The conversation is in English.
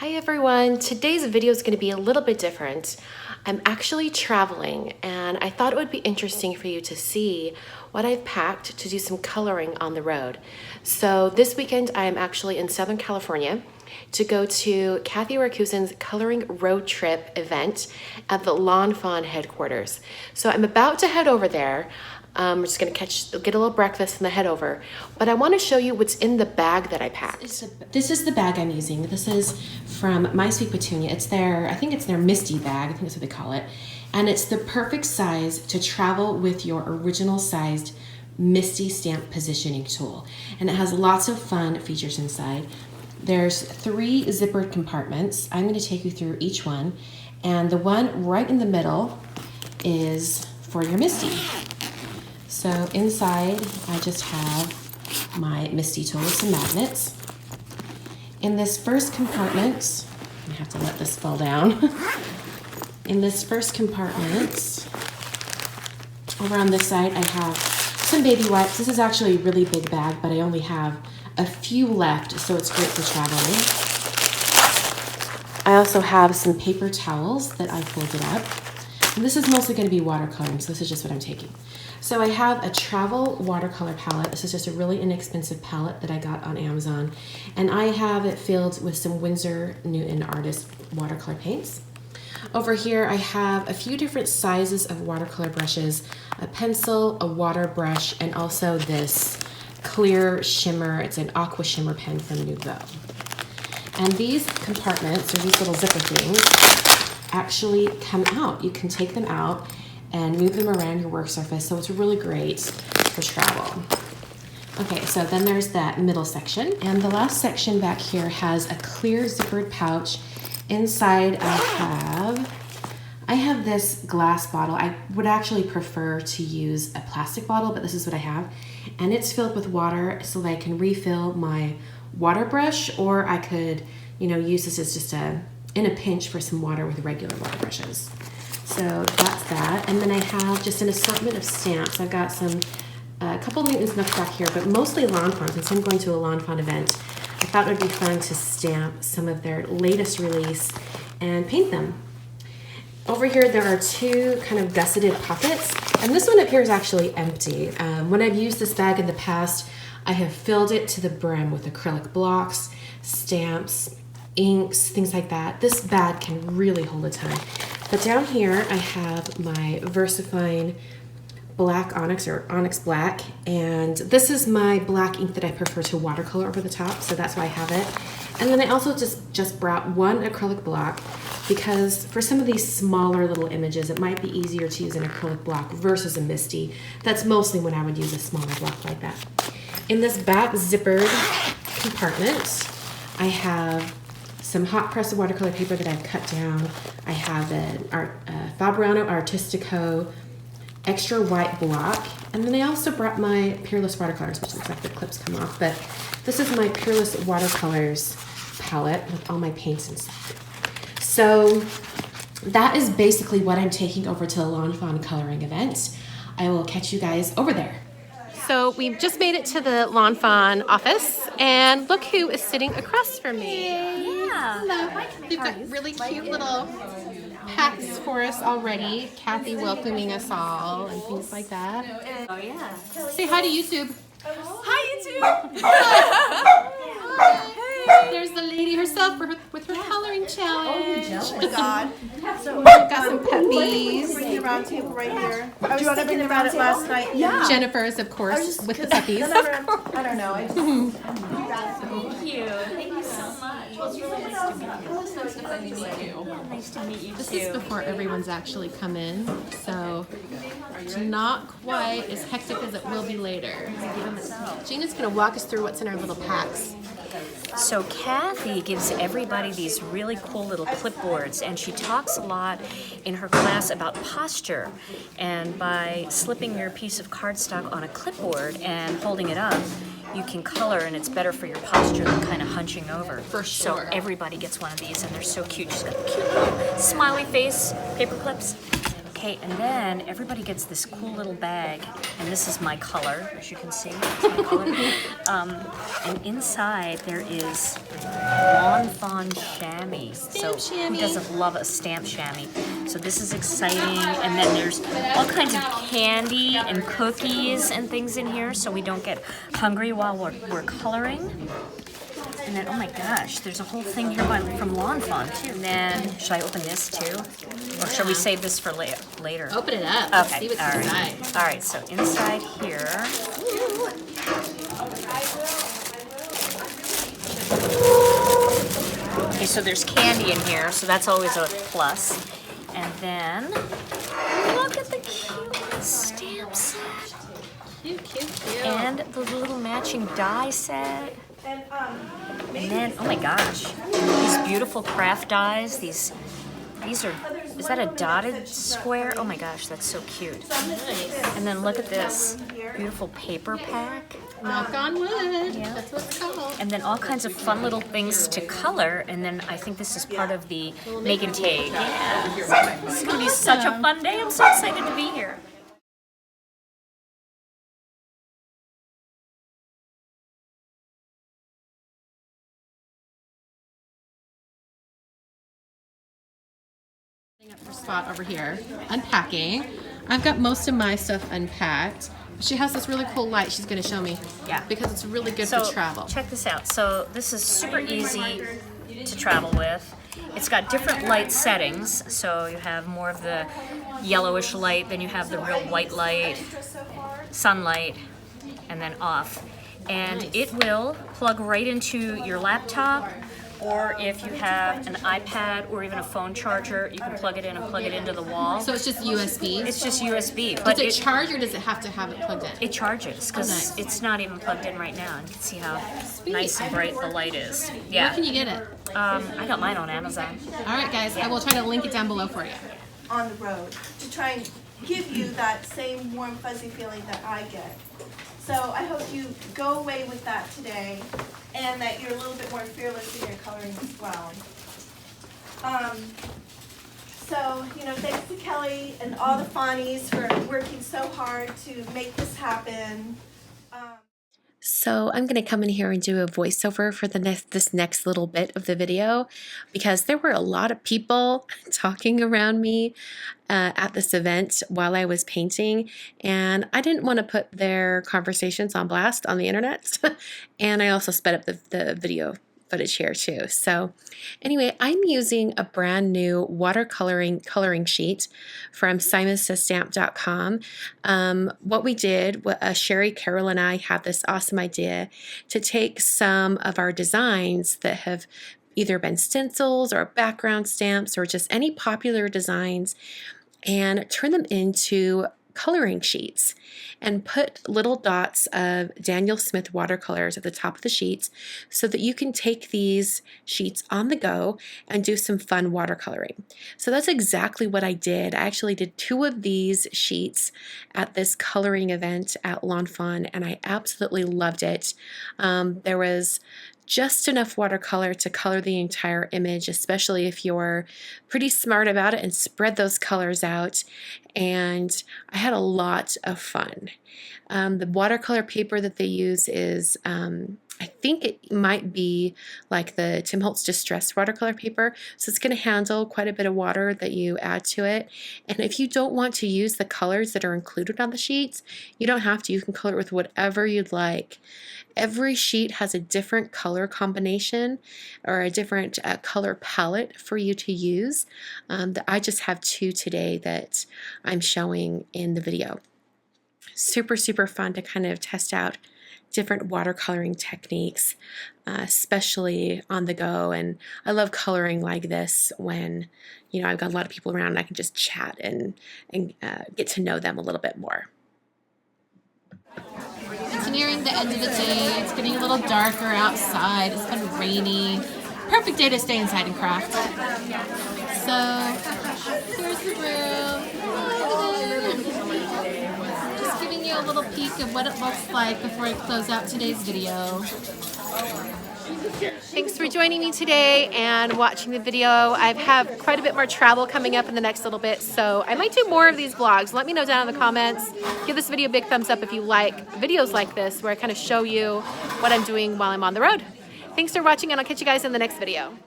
Hi everyone, today's video is going to be a little bit different. I'm actually traveling and I thought it would be interesting for you to see what I've packed to do some coloring on the road. So this weekend I am actually in Southern California to go to Kathy Racoosin's Coloring Roadtrip event at the Lawn Fawn headquarters. So I'm about to head over there. We're just gonna get a little breakfast and then head over. But I wanna show you what's in the bag that I packed. This is the bag I'm using. This is from My Sweet Petunia. It's I think it's their MISTI bag, I think that's what they call it. And it's the perfect size to travel with your original sized MISTI stamp positioning tool. And it has lots of fun features inside. There's 3 zippered compartments. I'm gonna take you through each one. And the one right in the middle is for your MISTI. So inside, I just have my MISTI tool with some magnets. In this first compartment, I have to let this fall down. In this first compartment, over on this side, I have some baby wipes. This is actually a really big bag, but I only have a few left, so it's great for traveling. I also have some paper towels that I folded up. And this is mostly going to be watercoloring, so this is just what I'm taking. So I have a travel watercolor palette. This is just a really inexpensive palette that I got on Amazon. And I have it filled with some Winsor Newton Artist watercolor paints. Over here I have a few different sizes of watercolor brushes, a pencil, a water brush, and also this clear shimmer. It's an aqua shimmer pen from Nouveau. And these compartments, or these little zipper things, actually come out. You can take them out and move them around your work surface, so it's really great for travel. Okay, so then there's that middle section, and the last section back here has a clear zippered pouch. Inside I have this glass bottle. I would actually prefer to use a plastic bottle, but this is what I have, and it's filled with water so that I can refill my water brush, or I could, use this as just in a pinch for some water with regular water brushes. So that's that. And then I have just an assortment of stamps. I've got a couple Newton's Nooks back here, but mostly Lawn Fawn. Since I'm going to a Lawn Fawn event, I thought it would be fun to stamp some of their latest release and paint them. Over here, there are 2 kind of gusseted pockets, and this one up here is actually empty. When I've used this bag in the past, I have filled it to the brim with acrylic blocks, stamps, inks, things like that. This bag can really hold a ton. But down here I have my VersaFine black onyx, or onyx black, and this is my black ink that I prefer to watercolor over the top, so that's why I have it. And then I also just brought 1 acrylic block, because for some of these smaller little images it might be easier to use an acrylic block versus a MISTI. That's mostly when I would use a smaller block like that. In this back zippered compartment, I have some hot press watercolor paper that I've cut down. I have a Fabriano Artistico extra white block, and then I also brought my Peerless watercolors, which looks like the clips come off, but this is my Peerless watercolors palette with all my paints inside. So that is basically what I'm taking over to the Lawn Fawn coloring event. I will catch you guys over there. So we've just made it to the Lawn Fawn office, and look who is sitting across from me. Hello. They've got really cute little packs for us already. Kathy welcoming us all and things like that. Oh yeah. Say hi to YouTube. Hi YouTube. Hey. There's the lady herself with her coloring challenge. Oh my God. So we've got some puppies. Bring the round table right here. I was thinking about it last night. Yeah. Jennifer is, of course, with the puppies. I don't know. Thank you. Thank you so much. Well, it's really nice to meet you. It's nice to meet you. Nice to meet you This too. is before everyone's actually come in, so it's not quite as hectic as it will be later. Gina's going to walk us through what's in our little packs. So Kathy gives everybody these really cool little clipboards, and she talks a lot in her class about posture. And by slipping your piece of cardstock on a clipboard and holding it up, you can color, and it's better for your posture than kind of hunching over. For sure. So everybody gets one of these, and they're so cute. She's got the cute little smiley face paper clips. Okay, and then everybody gets this cool little bag, and this is my color, as you can see. It's my color. And inside there is Lawn Fawn chamois. So who doesn't love a stamp chamois? So this is exciting, and then there's all kinds of candy and cookies and things in here, so we don't get hungry while we're coloring. And then, oh my gosh, there's a whole thing here from Lawn Fawn too. And then, should I open this too? Or shall we save this for later? Open it up. Let's Okay, see what's all right. inside. All right, so inside here. Okay, so there's candy in here, so that's always a plus. And then, look at the cute stamp set. Cute, cute, cute. And the little matching die set. And then, oh my gosh, these beautiful craft dies. These are, is that a dotted square? Oh my gosh, that's so cute. Nice. And then look at this beautiful paper pack. Knock on wood. Yeah. That's what it's called. And then all kinds of fun little things to color. And then I think this is part of the make and take. Yeah. This is going to be such a fun day. I'm so excited to be here. Up her spot over here, unpacking. I've got most of my stuff unpacked. She has this really cool light she's going to show me. Yeah. Because it's really good So for travel. check this out. So this is super easy to travel with. It's got different light settings. So you have more of the yellowish light, then you have the real white light, sunlight, and then off. And it will plug right into your laptop, or if you have an iPad or even a phone charger, you can plug it in and plug it into the wall. So it's just USB? It's just USB. Does But it charge or does it have to have it plugged in? it charges because nice. it's not even plugged in right now. And you can see how nice and bright the light is. Where Yeah. can you get it? I got mine on Amazon. All right, guys. I will try to link it down below for you. On the road to try and give you that same warm, fuzzy feeling that I get. So I hope you go away with that today, and that you're a little bit more fearless in your coloring as well. So, you know, thanks to Kelly and all the Fawnies for working so hard to make this happen. So I'm going to come in here and do a voiceover for this next little bit of the video, because there were a lot of people talking around me at this event while I was painting, and I didn't want to put their conversations on blast on the internet. And I also sped up the video footage here too. So anyway, I'm using a brand new watercoloring coloring sheet from SimonsSaysStamp.com. What we did, Sherry, Carol, and I had this awesome idea to take some of our designs that have either been stencils or background stamps or just any popular designs and turn them into coloring sheets and put little dots of Daniel Smith watercolors at the top of the sheets so that you can take these sheets on the go and do some fun watercoloring. So that's exactly what I did. I actually did 2 of these sheets at this coloring event at Lawn Fawn, and I absolutely loved it. There was just enough watercolor to color the entire image, especially if you're pretty smart about it and spread those colors out. And I had a lot of fun. The watercolor paper that they use is, I think it might be like the Tim Holtz Distress watercolor paper. So it's going to handle quite a bit of water that you add to it. And if you don't want to use the colors that are included on the sheets, you don't have to. You can color it with whatever you'd like. Every sheet has a different color combination or a different color palette for you to use. I just have 2 today that I'm showing in the video. Super, super fun to kind of test out different watercoloring techniques, especially on the go. And I love coloring like this when, you know, I've got a lot of people around and I can just chat and get to know them a little bit more. It's nearing the end of the day. It's getting a little darker outside. It's been rainy. Perfect day to stay inside and craft. So here's the room. Just giving you a little peek of what it looks like before I close out today's video. Thanks for joining me today and watching the video. I have quite a bit more travel coming up in the next little bit, so I might do more of these vlogs. Let me know down in the comments. Give this video a big thumbs up if you like videos like this where I kind of show you what I'm doing while I'm on the road. Thanks for watching, and I'll catch you guys in the next video.